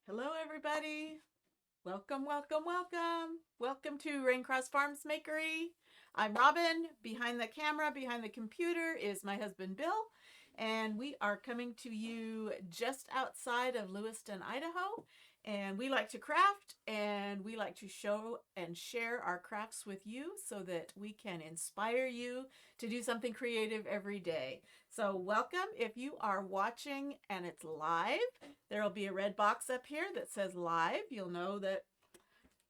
Hello, everybody. Welcome, welcome, welcome. Welcome to Raincross Farms Makery. I'm Robin. Behind the camera, behind the computer is my husband Bill, and we are coming to you just outside of Lewiston, Idaho. And we like to craft and we like to show and share our crafts with you so that we can inspire you to do something creative every day. So, welcome. If you are watching and it's live, there will be a red box up here that says live. You'll know that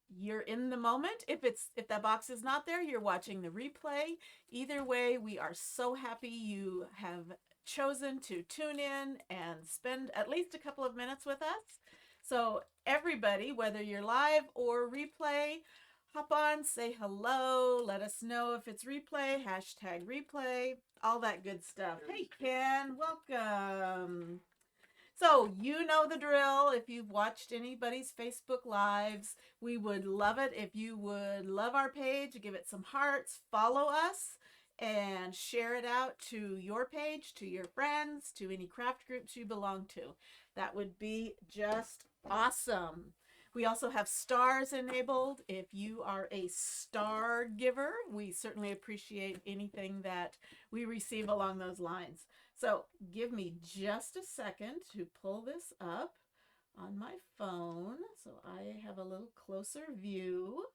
you're in the moment. If that box is not there, you're watching the replay. Either way, we are so happy you have chosen to tune in and spend at least a couple of minutes with us. So everybody, whether you're live or replay, hop on, say hello, let us know if it's replay, hashtag replay, all that good stuff. Hey Ken, welcome. So, you know the drill. If you've watched anybody's Facebook Lives, we would love it if you would love our page, give it some hearts, follow us, and share it out to your page, to your friends, to any craft groups you belong to. That would be just awesome. We also have stars enabled. If you are a star giver, we certainly appreciate anything that we receive along those lines. So give me just a second to pull this up on my phone so I have a little closer view.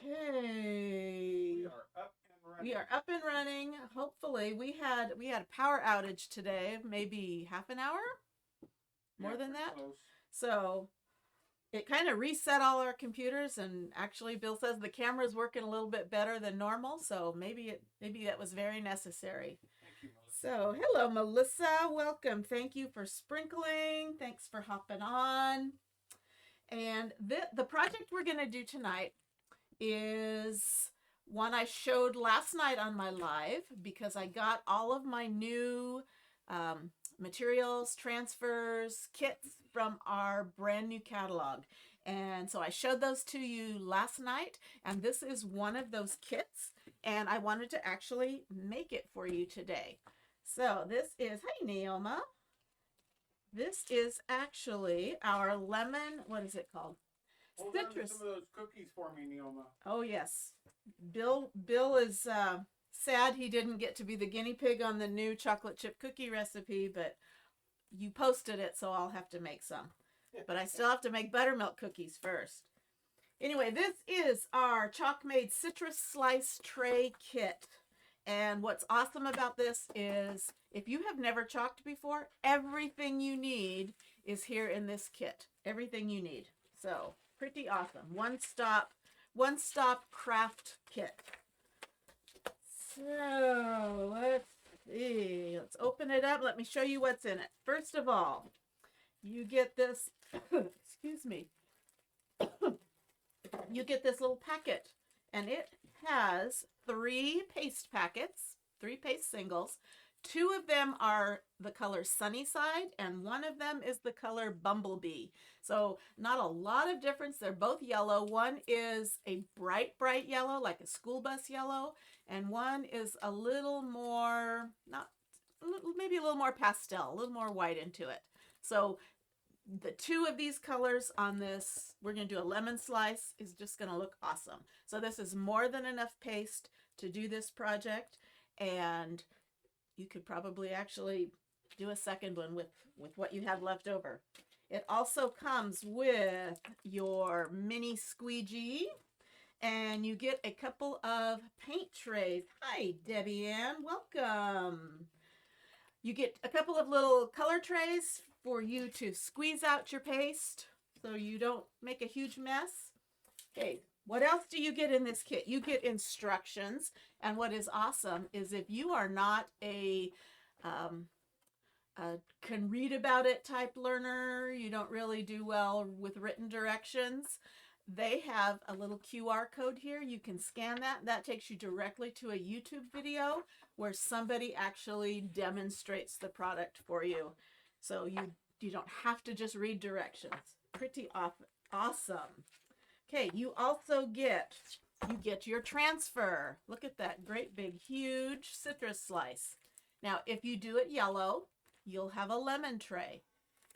Okay. We are up and running. We are up and running. Hopefully, we had a power outage today, maybe half an hour, more than that. Close. So it kind of reset all our computers, and actually Bill says the camera's working a little bit better than normal, so maybe that was very necessary. Thank you, Melissa. So hello Melissa, welcome. Thank you for sprinkling. Thanks for hopping on. And the project we're going to do tonight is one I showed last night on my live because I got all of my new materials, transfers, kits from our brand new catalog. And so I showed those to you last night, and this is one of those kits, and I wanted to actually make it for you today. So this is, hey Neoma, this is actually our lemon, what is it called? Hold on to some of those cookies for me, Neoma. Oh yes. Bill is sad he didn't get to be the guinea pig on the new chocolate chip cookie recipe, but you posted it, so I'll have to make some. But I still have to make buttermilk cookies first. Anyway, this is our Chalk Made Citrus Slice Tray Kit. And what's awesome about this is if you have never chalked before, everything you need is here in this kit. Everything you need. So, pretty awesome. One stop craft kit. So, let's see. Let's open it up. Let me show you what's in it. First of all, you get this, excuse me, you get this little packet, and it has 3 paste packets, 3 paste singles. 2 of them are the color Sunnyside, and 1 of them is the color Bumblebee. So not a lot of difference. They're both yellow. One is a bright, bright yellow, like a school bus yellow, and one is a little more, maybe a little more pastel, a little more white into it. So the 2 of these colors on this, we're going to do a lemon slice, is just going to look awesome. So this is more than enough paste to do this project, and you could probably actually do a second one with what you have left over. It also comes with your mini squeegee, and you get a couple of paint trays. Hi, Debbie Ann, welcome. You get a couple of little color trays for you to squeeze out your paste so you don't make a huge mess. Okay, what else do you get in this kit? You get instructions, and what is awesome is if you are not a can read about it type learner, you don't really do well with written directions, they have a little QR code here. You can scan that. That takes you directly to a YouTube video where somebody actually demonstrates the product for you. So you don't have to just read directions. Pretty awesome. Okay, you also get your transfer. Look at that great big huge citrus slice. Now, if you do it yellow, you'll have a lemon tray.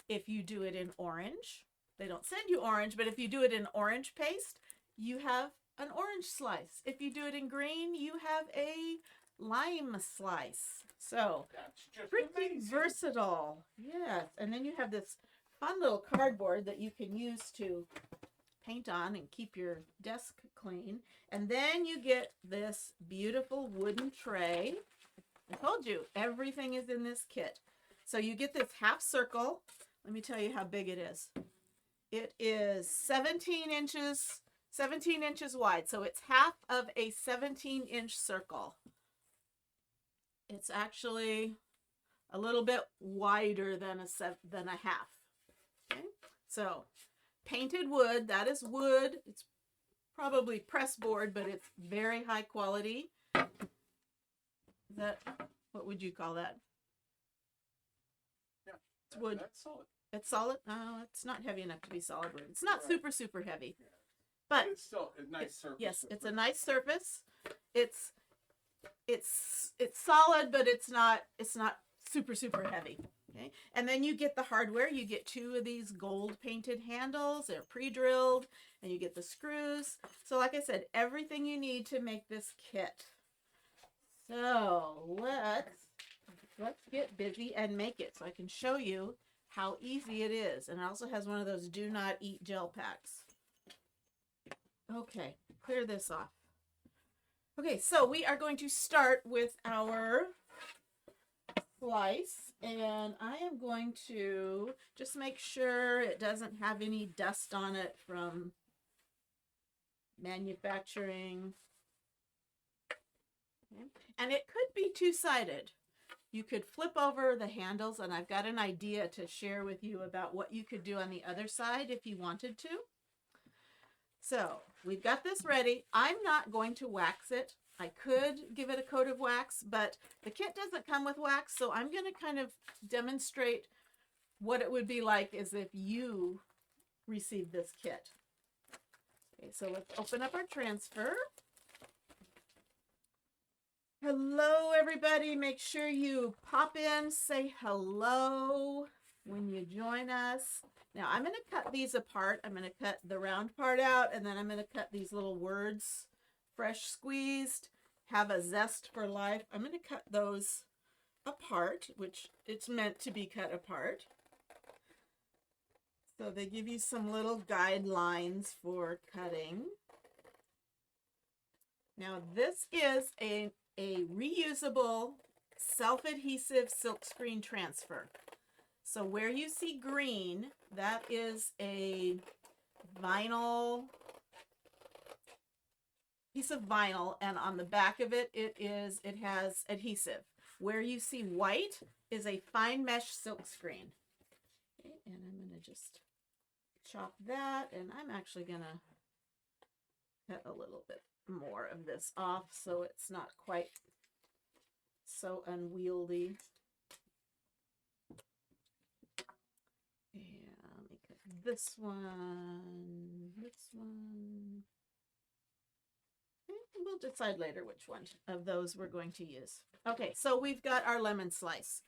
If you do it in orange, they don't send you orange, but if you do it in orange paste, you have an orange slice. If you do it in green, you have a lime slice. So That's just pretty amazing. versatile. Yes. And then you have this fun little cardboard that you can use to paint on and keep your desk clean. And then you get this beautiful wooden tray. I told you, everything is in this kit. So you get this half circle. Let me tell you how big it is. It is 17 inches wide. So it's half of a 17-inch circle. It's actually a little bit wider than a half. Okay? So painted wood, that is wood. It's probably press board, but it's very high quality. That, what would you call that? Yeah, it's wood. That's solid. It's solid? No, it's not heavy enough to be solid wood. It's not Right. super heavy. Yeah. But It's still a nice surface. yes, it's a nice surface. It's solid, but it's not super heavy. Okay. And then you get the hardware. You get 2 of these gold painted handles. They're pre-drilled, and you get the screws. So like I said, everything you need to make this kit. So let's get busy and make it so I can show you how easy it is. And it also has one of those do not eat gel packs. Okay, clear this off. Okay, so we are going to start with our slice, and I am going to just make sure it doesn't have any dust on it from manufacturing. Okay. And it could be two-sided. You could flip over the handles, and I've got an idea to share with you about what you could do on the other side if you wanted to. So we've got this ready. I'm not going to wax it. I could give it a coat of wax, but the kit doesn't come with wax, so I'm going to kind of demonstrate what it would be like as if you received this kit. Okay, so let's open up our transfer. Hello, everybody. Make sure you pop in, say hello when you join us. Now, I'm going to cut these apart. I'm going to cut the round part out, and then I'm going to cut these little words, fresh squeezed, have a zest for life. I'm going to cut those apart, which it's meant to be cut apart. So they give you some little guidelines for cutting. Now, this is a reusable self-adhesive silkscreen transfer. So where you see green, that is a vinyl, piece of vinyl, and on the back of it, it has adhesive. Where you see white is a fine mesh silkscreen. Okay, and I'm going to just chop that, and I'm actually going to cut a little bit more of this off so it's not quite so unwieldy. And let me cut this one. And we'll decide later which one of those we're going to use. Okay, so we've got our lemon slice.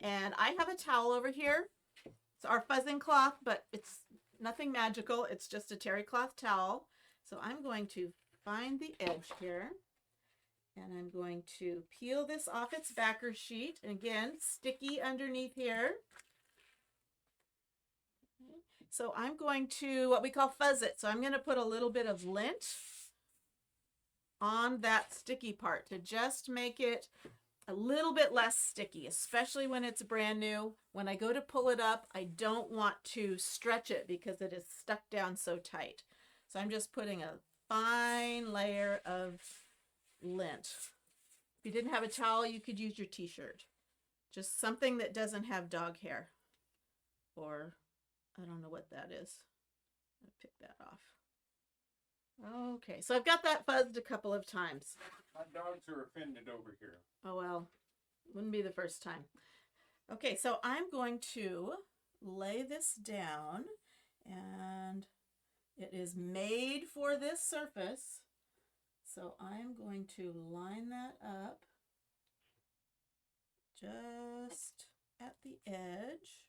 And I have a towel over here. It's our fuzzing cloth, but it's nothing magical. It's just a terry cloth towel. So I'm going to find the edge here. And I'm going to peel this off its backer sheet. And again, sticky underneath here. So I'm going to what we call fuzz it. So I'm going to put a little bit of lint on that sticky part to just make it a little bit less sticky, especially when it's brand new. When I go to pull it up, I don't want to stretch it because it is stuck down so tight. So I'm just putting a fine layer of lint. If you didn't have a towel, you could use your t-shirt. Just something that doesn't have dog hair. Or I don't know what that is. I'll pick that off. Okay, so I've got that fuzzed a couple of times. My dogs are offended over here. Oh, well, wouldn't be the first time. Okay, so I'm going to lay this down, and it is made for this surface. So I'm going to line that up just at the edge.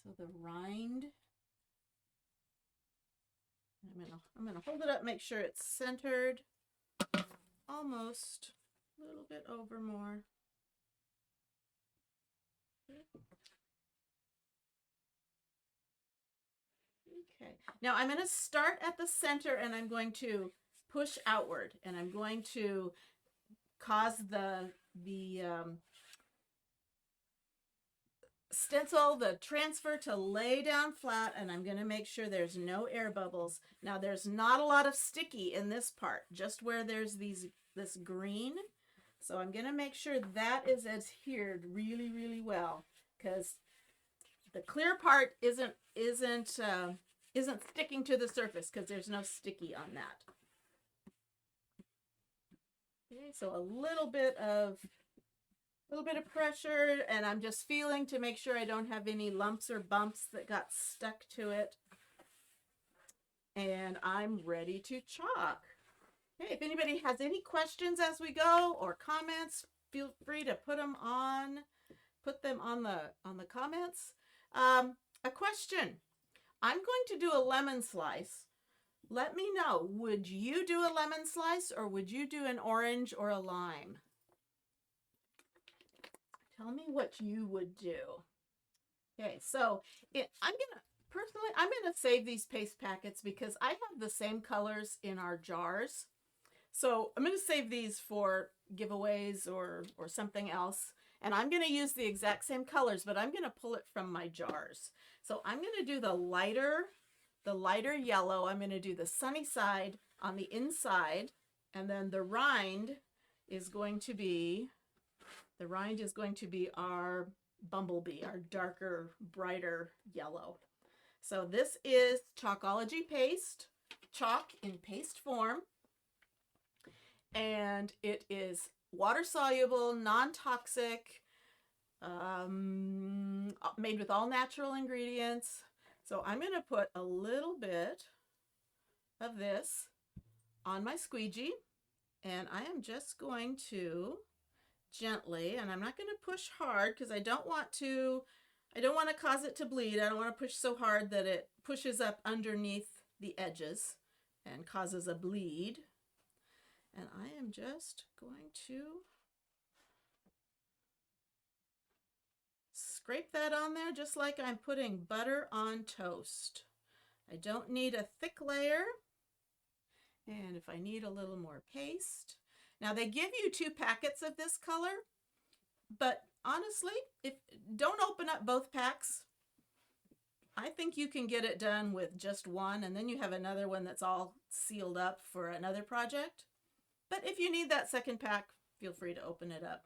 So the rind, I'm gonna hold it up, make sure it's centered, almost a little bit over more. Okay, now I'm going to start at the center and I'm going to push outward, and I'm going to cause the stencil, the transfer, to lay down flat, and I'm going to make sure there's no air bubbles. Now there's not a lot of sticky in this part, just where there's this green. So I'm going to make sure that is adhered really, really well, because the clear part isn't sticking to the surface because there's no sticky on that. Okay, so a little bit of pressure, and I'm just feeling to make sure I don't have any lumps or bumps that got stuck to it. And I'm ready to chalk. Okay, if anybody has any questions as we go or comments, feel free to put them on the comments. A question. I'm going to do a lemon slice. Let me know, would you do a lemon slice or would you do an orange or a lime? Tell me what you would do. Okay, so I'm gonna save these paste packets because I have the same colors in our jars. So I'm gonna save these for giveaways or something else. And I'm gonna use the exact same colors, but I'm gonna pull it from my jars. So I'm gonna do the lighter yellow. I'm gonna do the sunny side on the inside, and then the rind is going to be our bumblebee, our darker, brighter yellow. So this is Chocology paste, chalk in paste form, and it is water soluble, non-toxic, made with all natural ingredients. So I'm going to put a little bit of this on my squeegee, and I am just going to gently, and I'm not going to push hard because I don't want to cause it to bleed. I don't want to push so hard that it pushes up underneath the edges and causes a bleed. And I am just going to scrape that on there just like I'm putting butter on toast. I don't need a thick layer. And if I need a little more paste. Now they give you 2 packets of this color, but honestly, don't open up both packs. I think you can get it done with just one, and then you have another one that's all sealed up for another project. But if you need that second pack, feel free to open it up.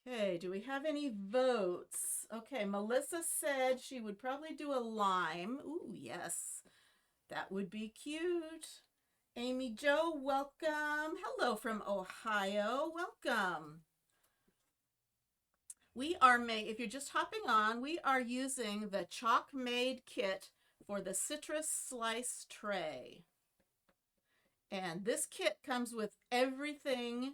Okay, do we have any votes? Okay, Melissa said she would probably do a lime. Ooh, yes, that would be cute. Amy Jo, welcome. Hello from Ohio, welcome. We are if you're just hopping on, we are using the Chalk Made kit for the citrus slice tray. And this kit comes with everything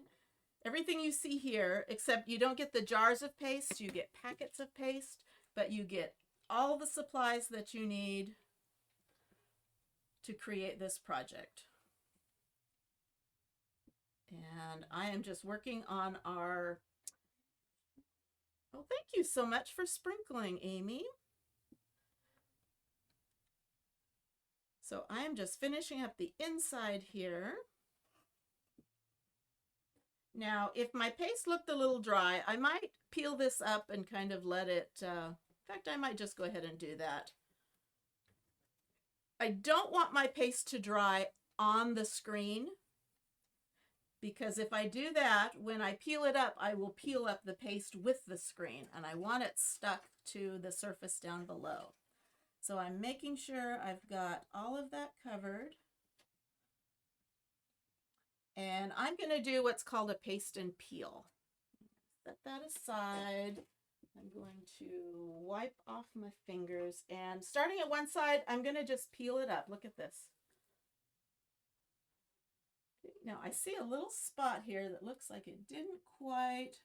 you see here, except you don't get the jars of paste, you get packets of paste, but you get all the supplies that you need to create this project. And I am just working on our, oh, thank you so much for sprinkling, Amy. So I am just finishing up the inside here. Now, if my paste looked a little dry, I might peel this up and kind of let it, in fact, I might just go ahead and do that. I don't want my paste to dry on the screen, because if I do that, when I peel it up, I will peel up the paste with the screen, and I want it stuck to the surface down below. So I'm making sure I've got all of that covered. And I'm going to do what's called a paste and peel. Set that aside. I'm going to wipe off my fingers, and starting at one side, I'm going to just peel it up. Look at this. Now I see a little spot here that looks like it didn't quite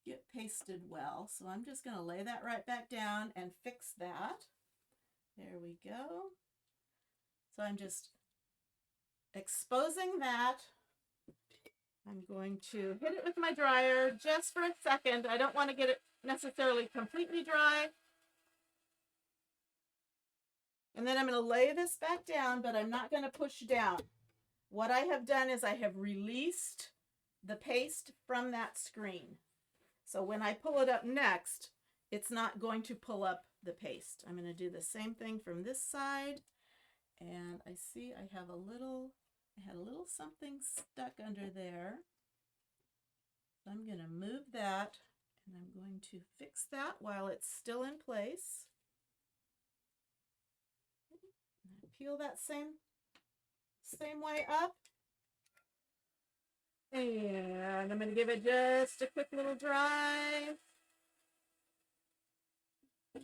get pasted well. So I'm just going to lay that right back down and fix that. There we go. So I'm just exposing that. I'm going to hit it with my dryer just for a second. I don't want to get it necessarily completely dry. And then I'm going to lay this back down, but I'm not going to push down. What I have done is I have released the paste from that screen. So when I pull it up next, it's not going to pull up the paste. I'm going to do the same thing from this side. And I see I had a little something stuck under there. So I'm going to move that, and I'm going to fix that while it's still in place. Peel that same way up. And I'm going to give it just a quick little dry. Hi,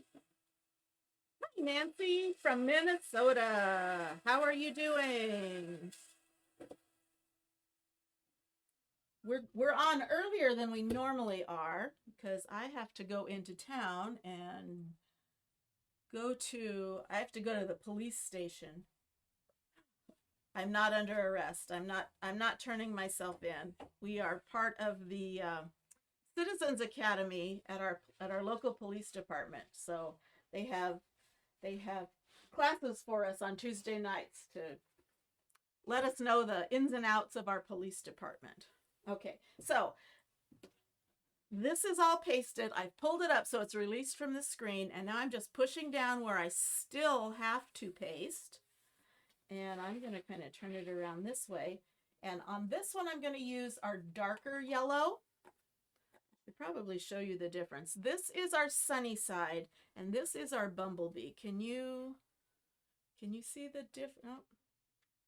Nancy from Minnesota. How are you doing? We're on earlier than we normally are because I have to go into town and I have to go to the police station. I'm not under arrest. I'm not turning myself in. We are part of the Citizens Academy at our local police department. So they have classes for us on Tuesday nights to let us know the ins and outs of our police department. Okay, so this is all pasted. I've pulled it up so it's released from the screen, and now I'm just pushing down where I still have to paste. And I'm going to kind of turn it around this way. And on this one, I'm going to use our darker yellow. I'll probably show you the difference. This is our sunny side, and this is our bumblebee. Can you see the difference?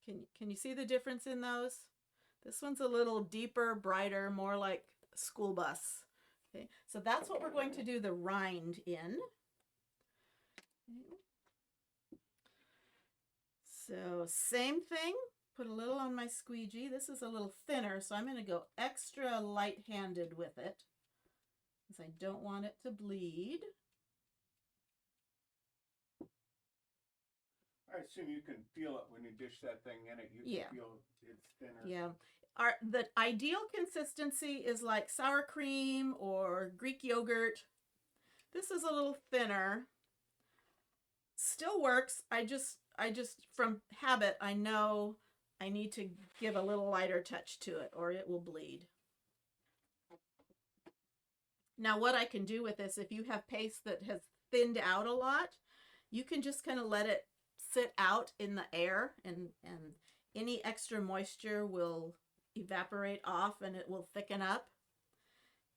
Oh, can you see the difference in those? This one's a little deeper, brighter, more like a school bus. Okay, so that's what we're going to do the rind in. So same thing, put a little on my squeegee. This is a little thinner, so I'm going to go extra light-handed with it because I don't want it to bleed. I assume you can feel it when you dish that thing in it. You can feel it's thinner. Yeah. The ideal consistency is like sour cream or Greek yogurt. This is a little thinner. Still works. I just from habit, I know I need to give a little lighter touch to it or it will bleed. Now what I can do with this, if you have paste that has thinned out a lot, you can just kind of let it sit out in the air and any extra moisture will evaporate off and it will thicken up.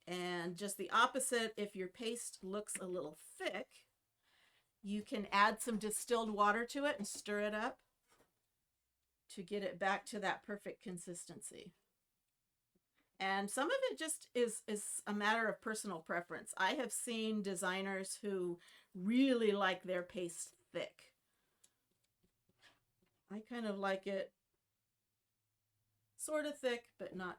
And just the opposite, if your paste looks a little thick, you can add some distilled water to it and stir it up to get it back to that perfect consistency. And some of it just is a matter of personal preference. I have seen designers who really like their paste thick. I kind of like it sort of thick, but not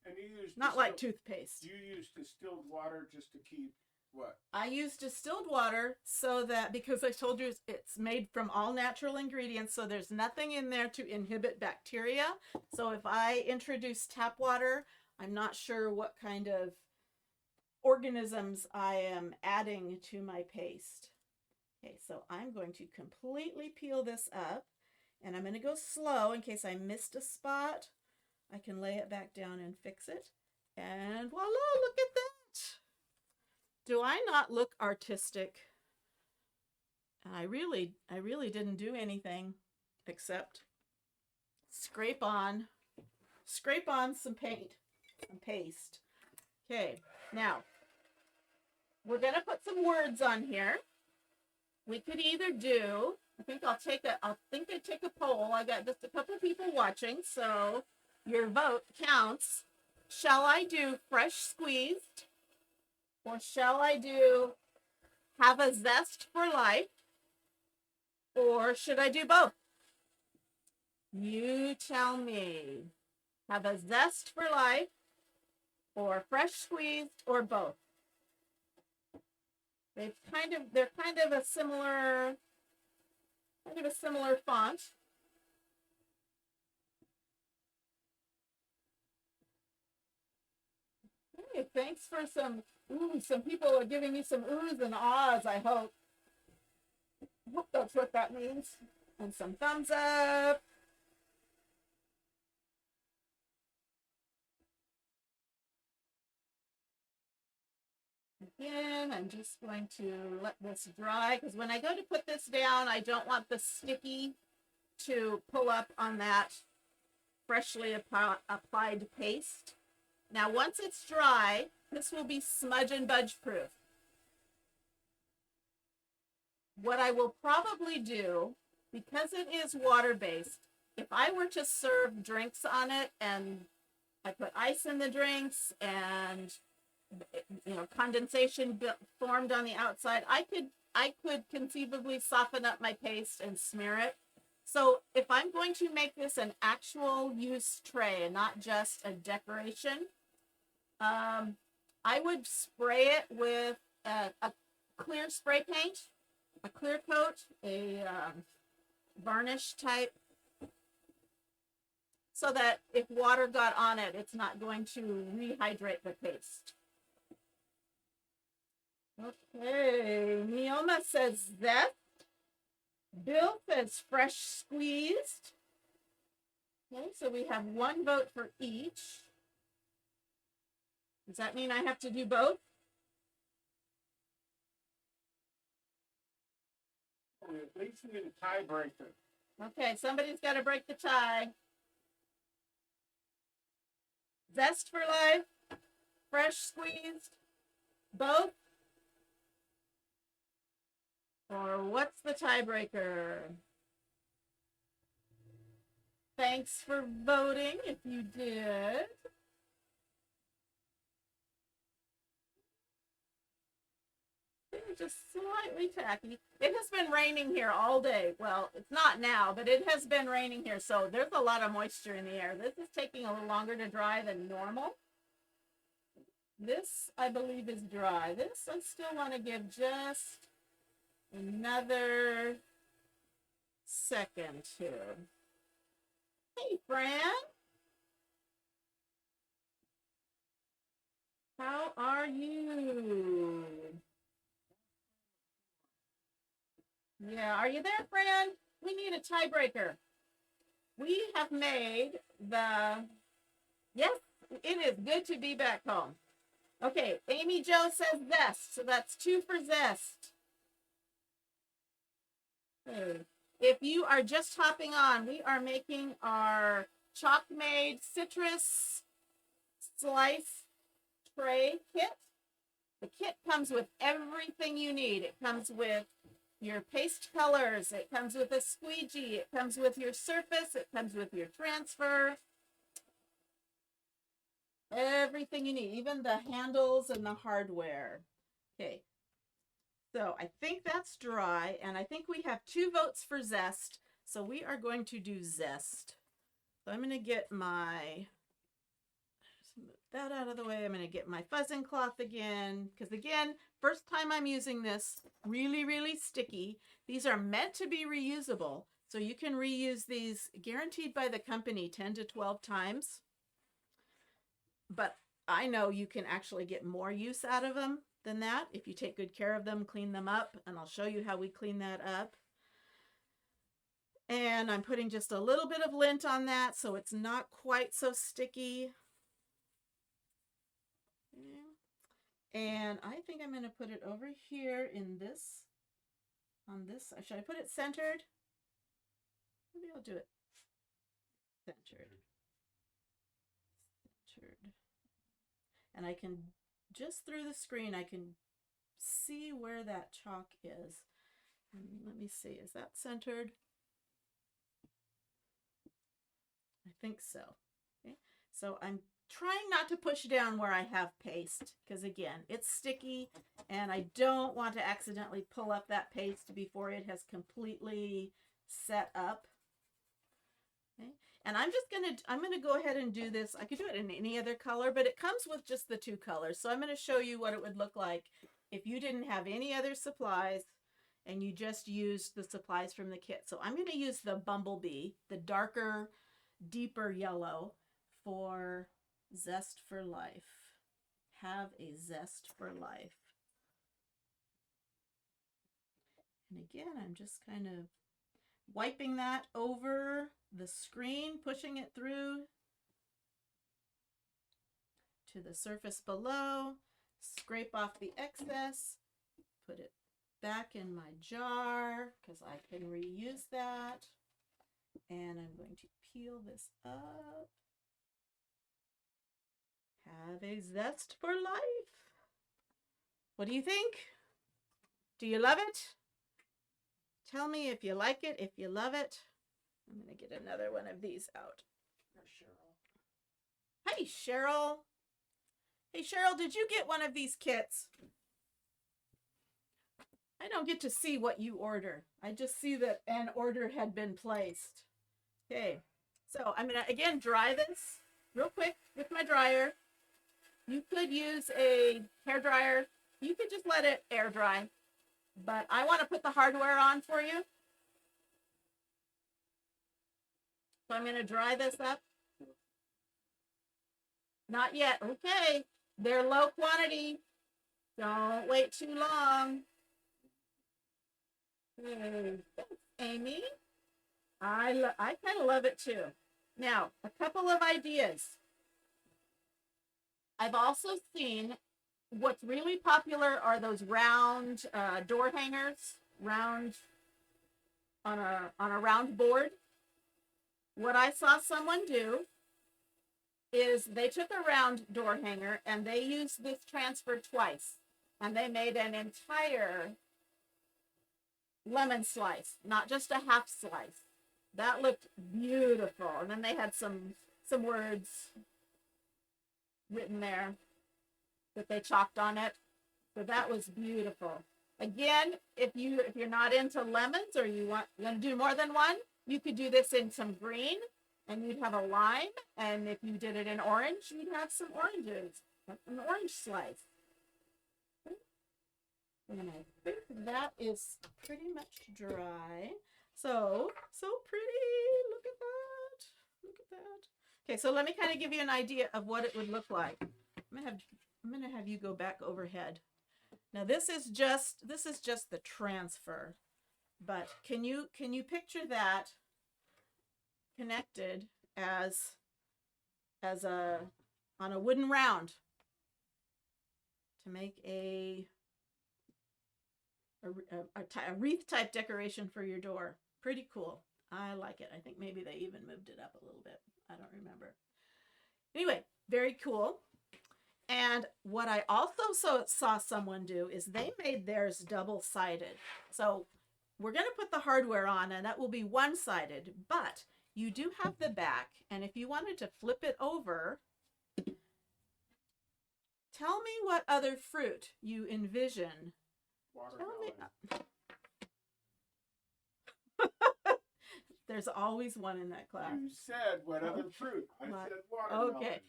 And you use not like toothpaste. You use distilled water just to keep what? I use distilled water so that, because I told you it's made from all natural ingredients, so there's nothing in there to inhibit bacteria. So if I introduce tap water, I'm not sure what kind of organisms I am adding to my paste. Okay, so I'm going to completely peel this up, and I'm going to go slow in case I missed a spot. I can lay it back down and fix it. And voila, look at that. Do I not look artistic? I really didn't do anything except scrape on some paint, some paste. Okay, now we're going to put some words on here. We could either do, I think I'd take a poll. I got just a couple of people watching, so your vote counts. Shall I do fresh squeezed? Or shall I do have a zest for life? Or should I do both? You tell me. Have a zest for life or fresh squeezed or both. They're kind of a similar font. Hey, thanks for some people are giving me some oohs and ahs, I hope. I hope that's what that means. And some thumbs up. Again, I'm just going to let this dry because when I go to put this down, I don't want the sticky to pull up on that freshly applied paste. Now, once it's dry, this will be smudge and budge proof. What I will probably do, because it is water-based, if I were to serve drinks on it and I put ice in the drinks and condensation formed on the outside, I could conceivably soften up my paste and smear it. So if I'm going to make this an actual use tray and not just a decoration, I would spray it with a clear spray paint, a clear coat, a varnish type, so that if water got on it, it's not going to rehydrate the paste. Okay, Neoma says zest. Bill says fresh squeezed. Okay, so we have one vote for each. Does that mean I have to do both? At least we need a tiebreaker. Okay, somebody's got to break the tie. Zest for life, fresh squeezed, both? Or what's the tiebreaker? Thanks for voting if you did. Just slightly tacky. It has been raining here all day. Well, it's not now, but it has been raining here, so there's a lot of moisture in the air. This is taking a little longer to dry than normal. This, I believe, is dry. This, I still want to give just another second here. Hey, Fran. How are you? Yeah, are you there, Fran? We need a tiebreaker. We have made the... Yes, it is good to be back home. Okay, Amy Jo says zest, so that's 2 for zest. If you are just hopping on, we are making our chalk-made citrus slice tray kit. The kit comes with everything you need. It comes with your paste colors, it comes with a squeegee, it comes with your surface, it comes with your transfer. Everything you need, even the handles and the hardware. Okay, so I think that's dry, and I think we have 2 votes for zest, so we are going to do zest. So I'm going to get my, move that out of the way. I'm going to get my fuzzing cloth again, because again, first time I'm using this, really, really sticky. These are meant to be reusable, so you can reuse these, guaranteed by the company, 10 to 12 times. But I know you can actually get more use out of them than that if you take good care of them, clean them up, and I'll show you how we clean that up. And I'm putting just a little bit of lint on that so it's not quite so sticky. And I think I'm going to put it over here in this, on this. Should I put it centered? Maybe I'll do it centered. And I can, just through the screen, I can see where that chalk is. And let me see, is that centered? I think so. Okay, so I'm trying not to push down where I have paste, because again, it's sticky and I don't want to accidentally pull up that paste before it has completely set up. Okay. And I'm going to go ahead and do this. I could do it in any other color, but it comes with just the two colors. So I'm going to show you what it would look like if you didn't have any other supplies and you just used the supplies from the kit. So I'm going to use the Bumblebee, the darker, deeper yellow for Zest for Life. Have a zest for life. And again, I'm just kind of wiping that over the screen, pushing it through to the surface below, scrape off the excess, put it back in my jar because I can reuse that. And I'm going to peel this up. Have a zest for life. What do you think? Do you love it? Tell me if you like it, if you love it. I'm going to get another one of these out. Hey, Cheryl. Hey, Cheryl, did you get one of these kits? I don't get to see what you order. I just see that an order had been placed. Okay, so I'm going to, again, dry this real quick with my dryer. You could use a hair dryer. You could just let it air dry. But I want to put the hardware on for you. So I'm going to dry this up. Not yet. Okay. They're low quantity. Don't wait too long. Hey, thanks, Amy. I kind of love it too. Now, a couple of ideas. I've also seen what's really popular are those round door hangers, round on a round board. What I saw someone do is they took a round door hanger and they used this transfer twice, and they made an entire lemon slice, not just a half slice. That looked beautiful. And then they had some words written there that they chalked on it. So that was beautiful. Again, if you're not into lemons or you want to do more than one, you could do this in some green and you'd have a lime. And if you did it in orange, you'd have some oranges, an orange slice. And I think that is pretty much dry. So pretty. Look at that. Look at that. Okay, so let me kind of give you an idea of what it would look like. I'm gonna have you go back overhead. Now this is just the transfer, but can you picture that connected as on a wooden round to make a wreath type decoration for your door. Pretty cool. I like it. I think maybe they even moved it up a little bit. I don't remember. Anyway, very cool. And what I also saw someone do is they made theirs double-sided. So we're going to put the hardware on and that will be one-sided, but you do have the back. And if you wanted to flip it over, tell me what other fruit you envision. Watermelon. There's always one in that class. You said what other fruit? I said watermelon. Okay.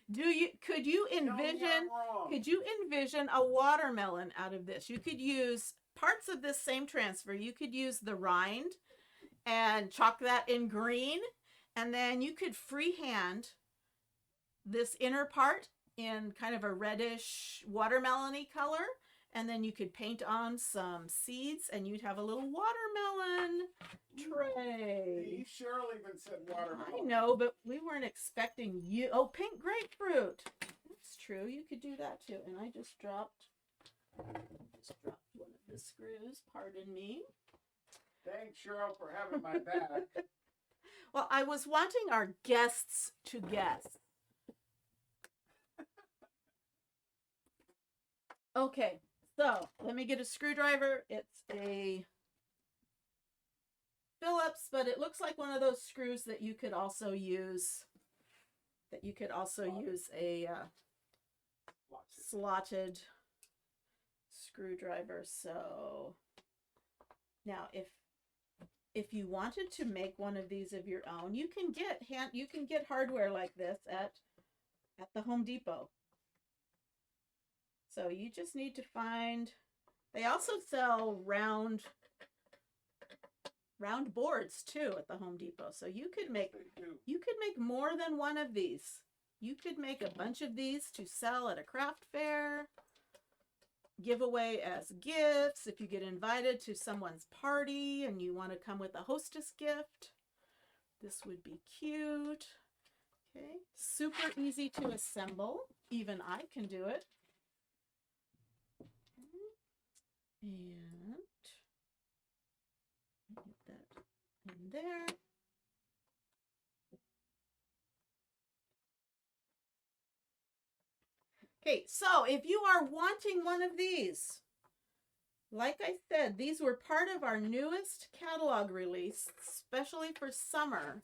Could you envision a watermelon out of this? You could use parts of this same transfer. You could use the rind and chalk that in green, and then you could freehand this inner part in kind of a reddish watermelon-y color. And then you could paint on some seeds and you'd have a little watermelon tray. Cheryl even said watermelon. I know, but we weren't expecting you. Oh, pink grapefruit. That's true. You could do that too. And I just dropped one of the screws. Pardon me. Thanks, Cheryl, for having my back. Well, I was wanting our guests to guess. Okay. So let me get a screwdriver. It's a Phillips, but it looks like one of those screws that you could also use. A slotted screwdriver. So now, if if you wanted to make one of these of your own, you can get hardware like this at the Home Depot. So you just need to find, they also sell round boards too at the Home Depot. So you could make more than one of these. You could make a bunch of these to sell at a craft fair, give away as gifts if you get invited to someone's party and you want to come with a hostess gift. This would be cute. Okay, super easy to assemble. Even I can do it. And get that in there. Okay, so if you are wanting one of these, like I said, these were part of our newest catalog release, especially for summer,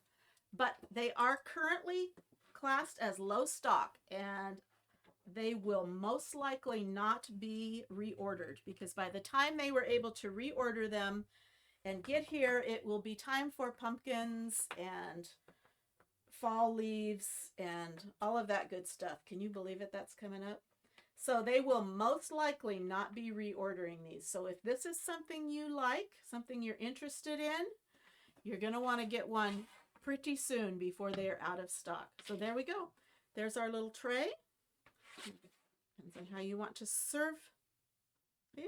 but they are currently classed as low stock, and they will most likely not be reordered, because by the time they were able to reorder them and get here, it will be time for pumpkins and fall leaves and all of that good stuff. Can you believe it? That's coming up. So they will most likely not be reordering these. So if this is something you like, something you're interested in, you're going to want to get one pretty soon before they are out of stock. So there we go. There's our little tray. Depends on how you want to serve. Okay,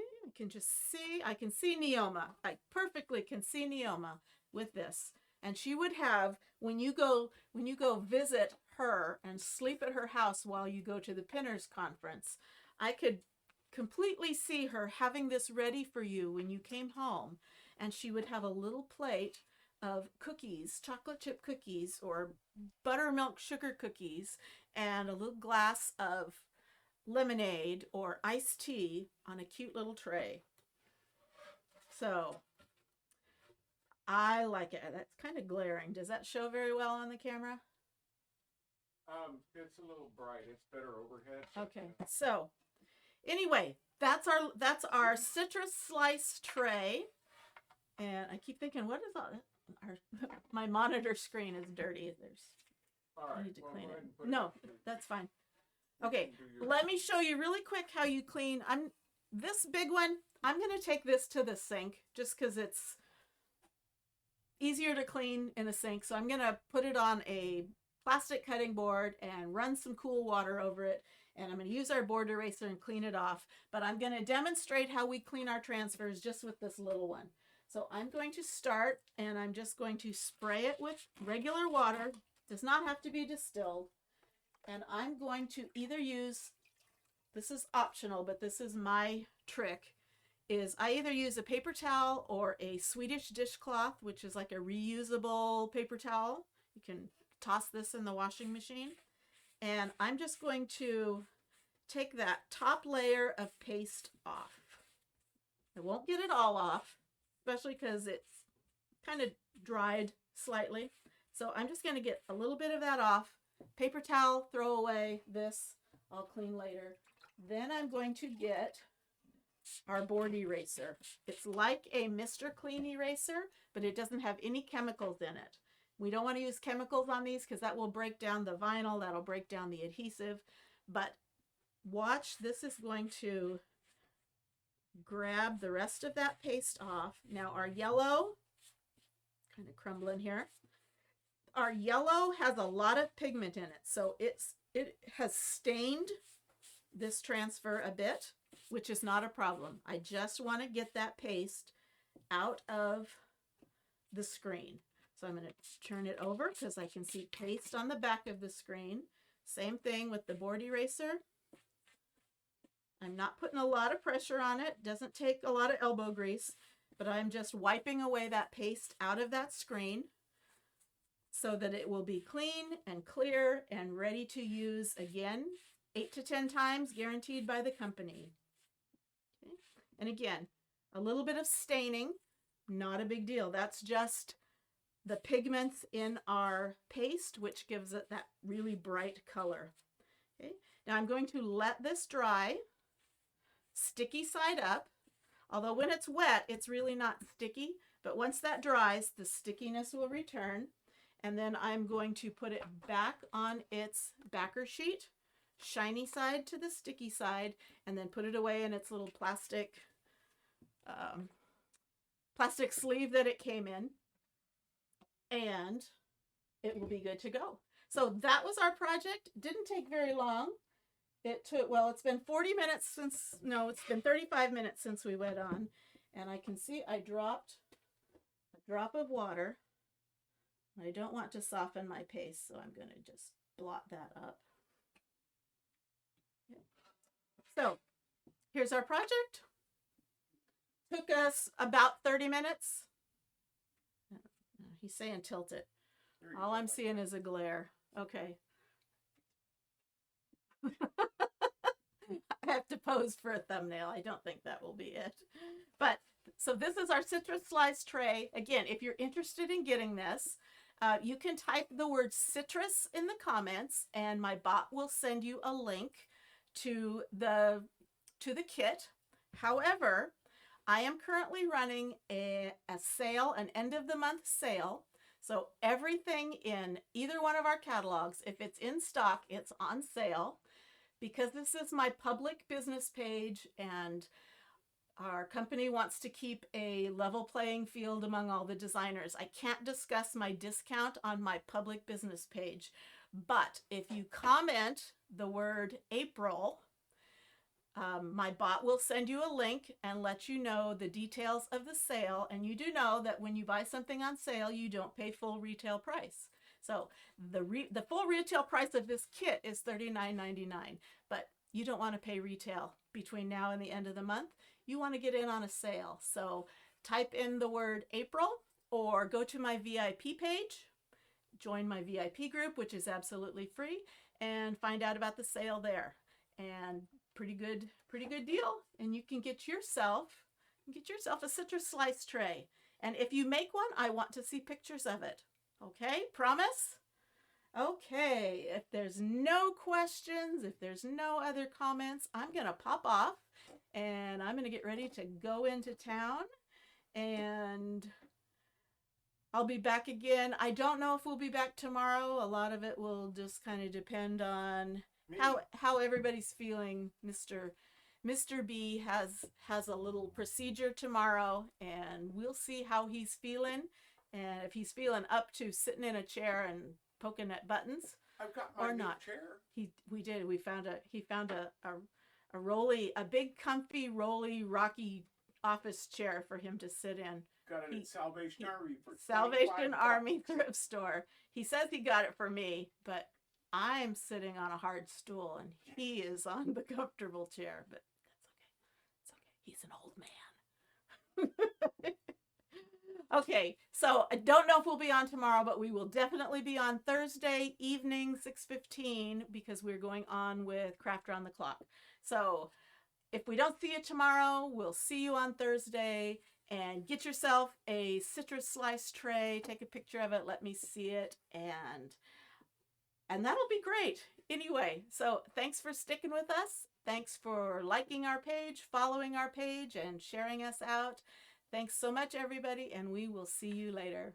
I can see Neoma. I perfectly can see Neoma with this. And she would have, when you go visit her and sleep at her house while you go to the Pinners Conference, I could completely see her having this ready for you when you came home. And she would have a little plate of cookies, chocolate chip cookies or buttermilk sugar cookies, and a little glass of lemonade or iced tea on a cute little tray. So I like it. That's kind of glaring. Does that show very well on the camera? It's a little bright. It's better overhead. Okay. So anyway, that's our citrus slice tray. And I keep thinking, what is that? My monitor screen is dirty. I need to clean it. No, that's fine. Okay, let me show you really quick how you clean. This big one, I'm going to take this to the sink just because it's easier to clean in a sink. So I'm going to put it on a plastic cutting board and run some cool water over it. And I'm going to use our board eraser and clean it off. But I'm going to demonstrate how we clean our transfers just with this little one. So I'm going to start, and I'm just going to spray it with regular water. Does not have to be distilled. And I'm going to either use, this is optional, but this is my trick, is I either use a paper towel or a Swedish dishcloth, which is like a reusable paper towel. You can toss this in the washing machine. And I'm just going to take that top layer of paste off. I won't get it all off, especially because it's kind of dried slightly. So I'm just going to get a little bit of that off. Paper towel, throw away. This I'll clean later. Then I'm going to get our board eraser. It's like a Mr. Clean eraser, but it doesn't have any chemicals in it. We don't want to use chemicals on these because that will break down the vinyl, that'll break down the adhesive. But watch, this is going to grab the rest of that paste off. Now our yellow, kind of crumbling here. Our yellow has a lot of pigment in it, so it has stained this transfer a bit, which is not a problem. I just want to get that paste out of the screen. So I'm going to turn it over because I can see paste on the back of the screen. Same thing with the board eraser. I'm not putting a lot of pressure on it. Doesn't take a lot of elbow grease, but I'm just wiping away that paste out of that screen so that it will be clean and clear and ready to use again, 8 to 10 times, guaranteed by the company. Okay. And again, a little bit of staining, not a big deal. That's just the pigments in our paste, which gives it that really bright color. Okay. Now I'm going to let this dry, sticky side up. Although when it's wet, it's really not sticky, But once that dries, the stickiness will return. And then I'm going to put it back on its backer sheet, shiny side to the sticky side, and then put it away in its little plastic sleeve that it came in. And it will be good to go. So that was our project. Didn't take very long. It took, well, it's been 40 minutes since, no, it's been 35 minutes since we went on. And I can see I dropped a drop of water. I don't want to soften my paste, so I'm going to just blot that up. So here's our project. Took us about 30 minutes. He's saying tilt it. All I'm seeing is a glare. Okay. I have to pose for a thumbnail. I don't think that will be it. But so this is our citrus slice tray. Again, if you're interested in getting this, you can type the word citrus in the comments and my bot will send you a link to the kit. However, I am currently running a sale, an end of the month sale. So everything in either one of our catalogs, if it's in stock, it's on sale. Because this is my public business page and our company wants to keep a level playing field among all the designers, I can't discuss my discount on my public business page. But if you comment the word April, my bot will send you a link and let you know the details of the sale. And you do know that when you buy something on sale, you don't pay full retail price. So the full retail price of this kit is $39.99, but you don't want to pay retail between now and the end of the month. You want to get in on a sale. So type in the word April or go to my VIP page, join my VIP group, which is absolutely free, and find out about the sale there. And pretty good deal. And you can get yourself a citrus slice tray. And if you make one, I want to see pictures of it. Okay, promise? Okay, if there's no questions, if there's no other comments, I'm going to pop off and I'm going to get ready to go into town and I'll be back again. I don't know if we'll be back tomorrow. A lot of it will just kind of depend on how everybody's feeling. Mr. B has a little procedure tomorrow and we'll see how he's feeling. And if he's feeling up to sitting in a chair and poking at buttons, I've got my or new not. chair. He found a big, comfy, rolly, rocky office chair for him to sit in. Got it at Salvation Army for Salvation $25. Army thrift store. He says he got it for me, but I'm sitting on a hard stool and he is on the comfortable chair. But that's okay. It's okay. He's an old man. Okay, so I don't know if we'll be on tomorrow, but we will definitely be on Thursday evening, 6:15, because we're going on with Craft Around the Clock. So if we don't see you tomorrow, we'll see you on Thursday. And get yourself a citrus slice tray. Take a picture of it. Let me see it. And that'll be great. Anyway, so thanks for sticking with us. Thanks for liking our page, following our page, and sharing us out. Thanks so much, everybody, and we will see you later.